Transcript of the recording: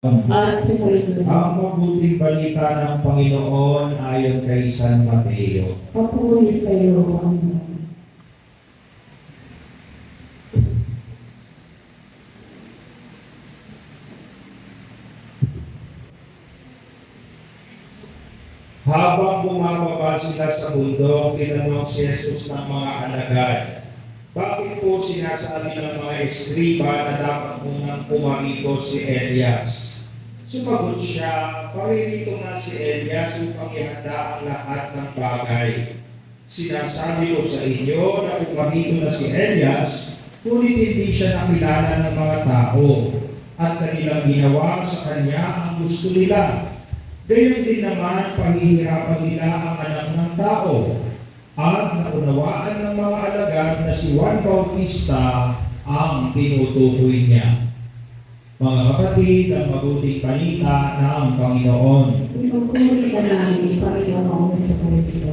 At sumayin Ang mabuting balita ng Panginoon ayon kay San Mateo. papuri sa iyo, Panginoon. Habang bumababa sila sa bundok, tinanong si Jesus ng mga alagad, bakit po sinasabi ng mga eskriba na dapat munang pumarito si Elias? Sumagot siya, paririto nga si Elias upang ihanda ang lahat ng bagay. Sinasabi ko sa inyo na pumarito na si Elias, ngunit hindi siya nakilala ng mga tao at kanilang ginawa sa kanya ang gusto nila. Gayon din naman pahihirapan nila ang anak ng tao. At naunawaan ng mga alagad na si Juan Bautista ang tinutukoy niya. Mga kapatid, ang mabuting balita ng Panginoon. Ipagpuri ka namin, Panginoon sa Kristo.